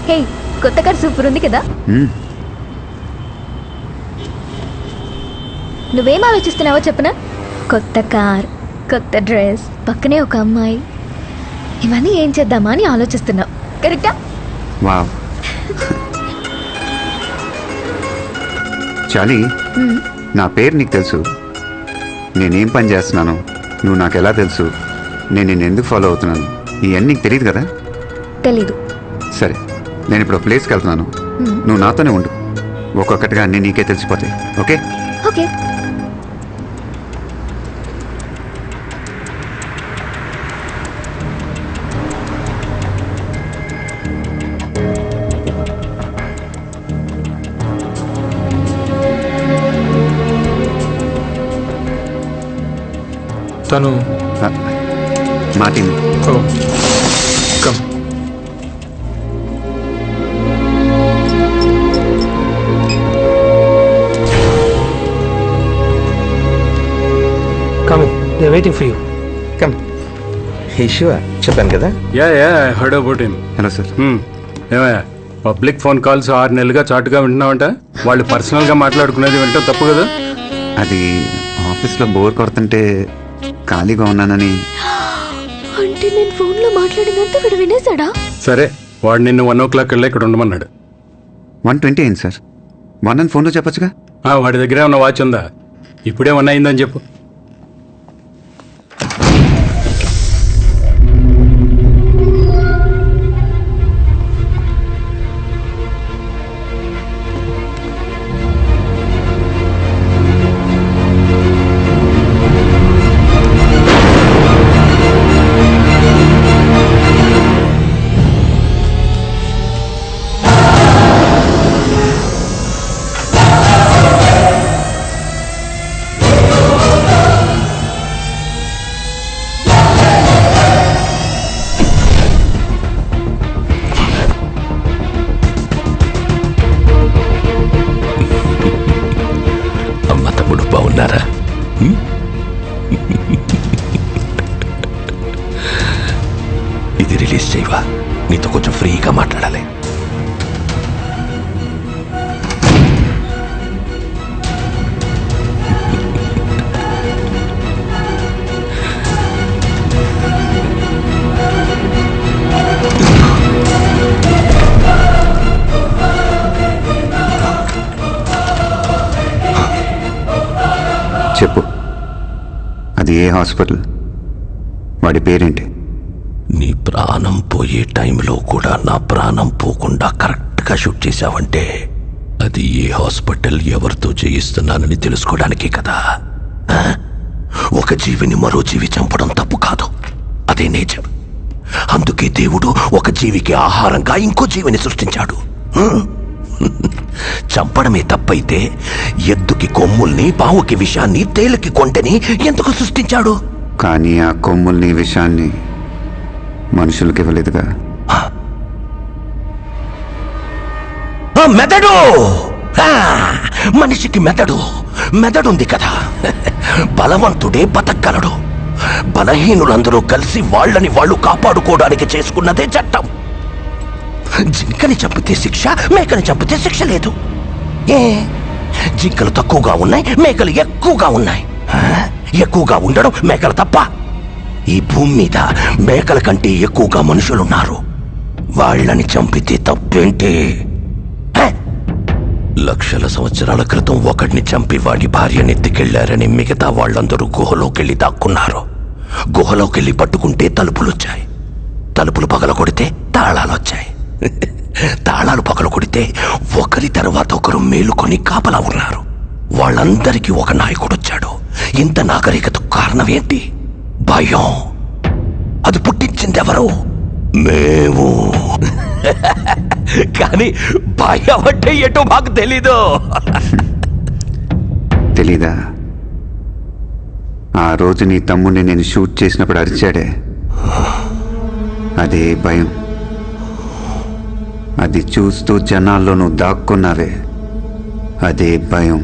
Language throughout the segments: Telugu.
హే, కొత్త కార్ సూపర్ ఉంది కదా. నువ్వేం ఆలోచిస్తున్నావో చెప్పనా? కొత్త కార్, కొత్త డ్రెస్, పక్కనే ఒక అమ్మాయి, ఇవన్నీ ఏం చేద్దామా అని ఆలోచిస్తున్నావు. కరెక్టా? వావ్. చాలీ, నా పేరు నీకు తెలుసు, నేనేం పని చేస్తున్నాను నువ్వు నాకు ఎలా తెలుసు, నేను నిన్ను ఎందుకు ఫాలో అవుతున్నాను, ఇవన్నీ నీకు తెలియదు కదా. తెలీదు. సరే, నేను ఇప్పుడు ప్లేస్కి వెళ్తున్నాను, నువ్వు నాతోనే ఉండు, ఒక్కొక్కటిగా అన్నీ నీకే తెలిసిపోతాయి. ఓకే? ఓకే. తను Martin. Oh come. Coming. They're waiting for you. Come. Hey, Shiva. చెప్పాను కదా. Yeah I heard about him. Hello sir. ఏమయ్యా, పబ్లిక్ ఫోన్ కాల్స్ 6 నెలలుగా చాటుగా వింటున్నావంట. వాళ్ళు పర్సనల్గా మాట్లాడుకునేది వింటాం తప్పు కదా? అది ఆఫీస్లో బోర్ కొడుతుంటే ఖాళీగా ఉన్నానని. అంటే నేను ఫోన్లో మాట్లాడినంత వీడు వినేశాడా? సరే, వాడు నిన్ను 1 o'clock కల్లా ఇక్కడ ఉండమన్నాడు. 1:20 అయింది సార్. 1 అని ఫోన్లో చెప్పొచ్చుగా. వాడి దగ్గరే ఉన్న వాచ్ ఉందా? ఇప్పుడే 1 అయిందని చెప్పు. బాగున్నారా? ఇది రిలీజ్ చేయవా? నీతో కొంచెం ఫ్రీగా మాట్లాడాలి. చెప్పు, అది ఏ హాస్పిటల్, వాడి పేరేంటి? నీ ప్రాణం పోయే టైంలో కూడా నా ప్రాణం పోకుండా కరెక్ట్గా షూట్ చేశావంటే అది ఏ హాస్పిటల్, ఎవరితో చేయిస్తున్నానని తెలుసుకోవడానికే కదా. ఒక జీవిని మరో జీవి చంపడం తప్పు కాదు, అదే నేచర్. అందుకే దేవుడు ఒక జీవికి ఆహారంగా ఇంకో జీవిని సృష్టించాడు. చంపడమే తప్పైతే ఎద్దుకి కొమ్ముల్ని, పావుకి విషాన్ని, తేలికి కొంటని ఎందుకు సృష్టించాడు? కానీ ఆ కొమ్ముల్ని, విషాన్ని మనుషులకి ఇవ్వలేదుగా. మెదడు, మనిషికి మెదడుంది కదా. బలవంతుడే బతకగలడు. బలహీనులందరూ కలిసి వాళ్ళని వాళ్ళు కాపాడుకోవడానికి చేసుకున్నదే చట్టం. జింకని చంపితే శిక్ష, మేకని చంపితే శిక్ష లేదు. ఏ జింకలు తక్కువగా ఉన్నాయి, మేకలు ఎక్కువగా ఉన్నాయి. ఎక్కువగా ఉండడం మేకలు తప్ప? ఈ భూమి మీద మేకల కంటే ఎక్కువగా మనుషులున్నారు. వాళ్ళని చంపితే తప్పేంటి? లక్షల సంవత్సరాల క్రితం ఒకడిని చంపి వాడి భార్యని ఎత్తుకెళ్లారని మిగతా వాళ్ళందరూ గుహలోకెళ్ళి దాక్కున్నారు. గుహలోకెళ్ళి పట్టుకుంటే తలుపులొచ్చాయి. తలుపులు పగల కొడితే తాళాలొచ్చాయి. తాళాలు పగల కొడితే ఒకరి తర్వాత ఒకరు మేలుకొని కాపలా ఉన్నారు. వాళ్ళందరికీ ఒక నాయకుడు వచ్చాడు. ఇంత నాగరికతకు కారణం ఏంటి? భయం. అది పుట్టించింది ఎవరు? మేము. కానీ భయం అంటే ఎటో మాకు తెలీదు. తెలీదా? ఆ రోజు నీ తమ్ముడిని నేను షూట్ చేసినప్పుడు అరిచాడే, అదే భయం. అది చూస్తూ జనాల్లో నువ్వు దాక్కున్నావే, అదే భయం.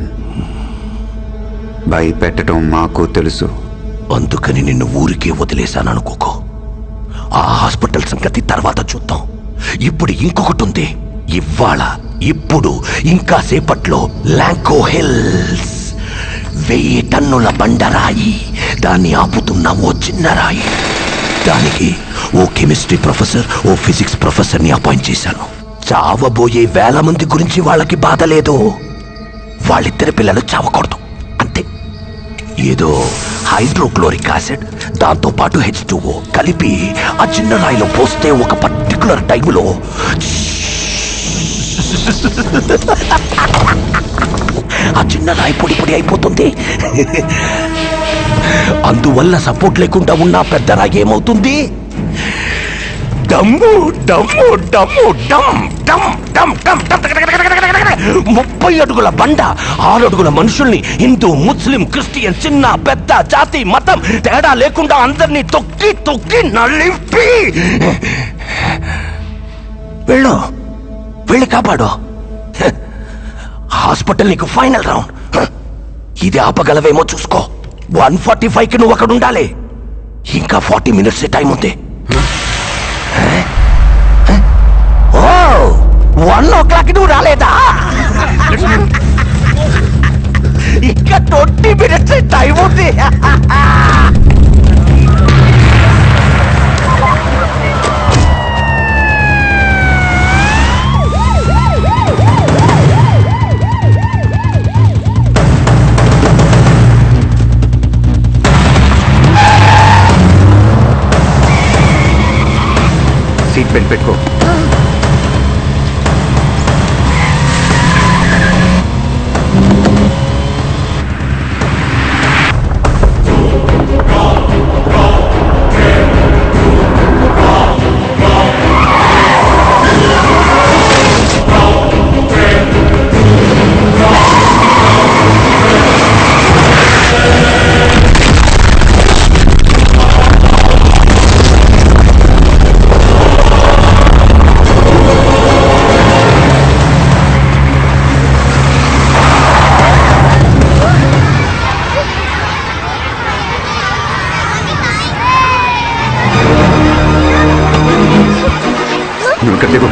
భయపెట్టడం మాకు తెలుసు. అందుకని నిన్ను ఊరికే వదిలేశాననుకోకో. ఆ హాస్పిటల్ సంగతి తర్వాత చూద్దాం. ఇప్పుడు ఇంకొకటి ఉంది. ఇవాళ ఇప్పుడు ఇంకా సేపట్లో లాంకో హిల్స్ 1000 టన్నుల బండరాయి, దాన్ని ఆపుతున్న ఓ చిన్న రాయి. దానికి ఓ కెమిస్ట్రీ ప్రొఫెసర్, ఓ ఫిజిక్స్ ప్రొఫెసర్ని అపాయింట్ చేశాను. చావబోయే 1000 మంది గురించి వాళ్ళకి బాధ లేదు. వాళ్ళిద్దరి పిల్లలు చావకూడదు అంతే. ఏదో హైడ్రోక్లోరిక్ యాసిడ్, దాంతో పాటు H2O కలిపి ఆ చిన్న రాయిలో పోస్తే ఒక పర్టికులర్ టైంలో ఆ చిన్న రాయి పొడి పొడి అయిపోతుంది. అందువల్ల సపోర్ట్ లేకుండా ఉన్న పెద్ద రాయి ఏమవుతుంది? డమ్ము డమ్ము డమ్ము డమ్ డమ్ డమ్ డమ్ డమ్ 30 అడుగుల బండ, 6 అడుగుల మనుషుల్ని, హిందూ, ముస్లిం, క్రిస్టియన్, చిన్న పెద్ద, జాతి, మతం తేడా లేకుండా అందరినీ తొక్కి తొక్కి నలిపి వెళ్ళు, వెళ్ళి కాపాడు. హాస్పిటల్ నీకు ఫైనల్ రౌండ్. ఇది ఆపగలవేమో చూసుకో. 1:45కి నువ్వు అక్కడ ఉండాలి. ఇంకా 40 మినిట్స్ టైం ఉంది. 1 o'clock నువ్వు రాలేదా? ఇంకా 20 మినిట్స్ టైం ఉంది. సీట్ బెల్ట్ పెట్టుకో. నువ్వు ఇక్కడ దిగు.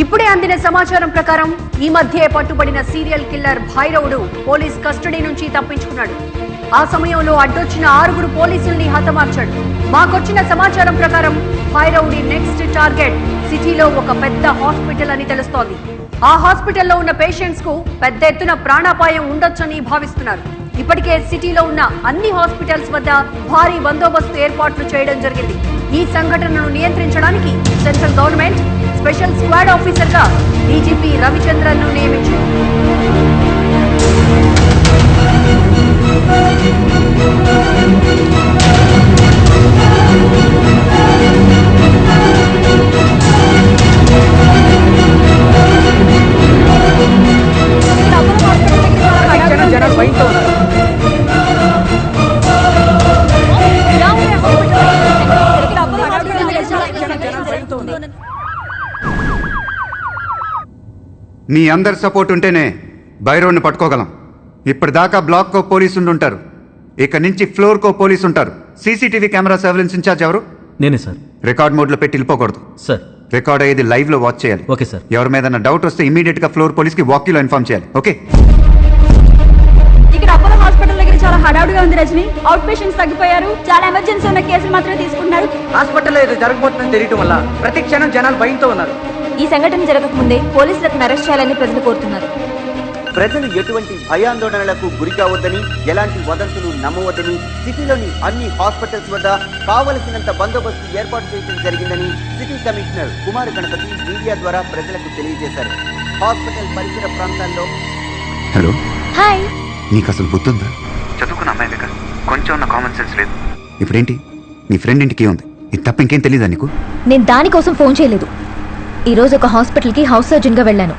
ఇప్పుడే అందిన సమాచారం ప్రకారం ఈ మధ్య పట్టుబడిన సీరియల్ కిల్లర్ భైరవుడు పోలీస్ కస్టడీ నుంచి తప్పించుకున్నాడు. ఆ సమయంలో అడ్డొచ్చిన 6 పోలీసుల్ని హతమార్చాడు. మాకొచ్చిన సమాచారం ప్రకారం భైరవుడి నెక్స్ట్ టార్గెట్ సిటీలో ఒక పెద్ద హాస్పిటల్ అని తెలుస్తోంది. ఆ హాస్పిటల్లో ఉన్న పేషెంట్స్ కు పెద్ద ఎత్తున ప్రాణాపాయం ఉండొచ్చని భావిస్తున్నారు. ఇప్పటికే సిటీలో ఉన్న అన్ని హాస్పిటల్స్ వద్ద భారీ బందోబస్తు ఏర్పాట్లు చేయడం జరిగింది. ఈ సంఘటనను నియంత్రించడానికి central government special squad officer గా డీజీపీ రవిచంద్రన్ ను నియమించింది. మీ అందరి సపోర్ట్ ఉంటేనే భైరవుని పట్టుకోగలం. ఇప్పటిదాకా బ్లాక్కో పోలీసు ఉంటారు, ఇక నుంచి ఫ్లోర్కో పోలీసు ఉంటారు. సీసీటీవీ కెమెరా సర్వేలెన్స్ ఇన్ఛార్జ్ ఎవరు? నేనే సార్. రికార్డ్ మోడ్లో పెట్టి వెళ్ళిపోకూడదు సార్. రికార్డ్ అయ్యేది లైవ్ లో వాచ్ చేయాలి. Okay sir. ఎవరి మీద డౌట్ వస్తే ఇమీడియట్ గా ఫ్లోర్ పోలీస్ కి వాకీలో ఇన్ఫార్మ్ చేయాలి. ఓకే. ఇక్కడ అపోలో హాస్పిటల్ దగ్గర చాలా హడావుడిగా ఉంది రజని. Out patients తగ్గిపోయారు. చాలా ఎమర్జెన్సీ ఉన్న కేసులు మాత్రమే తీసుకుంటున్నారు. హాస్పిటల్లో ఏదో జరగబోతుందని తెలియటం వల్ల ప్రతి క్షణం జనాలు భయంతో ఉన్నారు. ఈ సంఘటన జరగకముందే పోలీసులకు అరెస్ట్ చేయాలని ప్రజలు కోరుతున్నారు. ప్రజలు ఎటువంటి భయాందోళనలకు గురి కావద్దని, ఎలాంటి వదంతులు నమ్మవద్దని సిటీలోని అన్ని హాస్పిటల్స్ వద్ద కావలసినంత బందోబస్తు ఏర్పాటు చేయడం జరిగిందని city commissioner Kumar Ganapathi media ద్వారా ప్రజలకు తెలియజేశారు. హాస్పిటల్ పరిసర ప్రాంతాల్లో హలో, హాయ్. నీకు అసలు బుద్ధుందా? చదువుకున్న అమ్మాయి దగ్గర కొంచెం ఉన్న కామన్ సెన్స్ లేదు. ఇప్పుడేంటి, నీ ఫ్రెండ్ ఇంటికి ఉంది, ఇది తప్ప ఇంకేం తెలీదా నీకు? నేను దానికోసం ఫోన్ చేయలేదు. ఈ రోజు ఒక హాస్పిటల్కి హౌస్ సర్జన్గా వెళ్ళాను.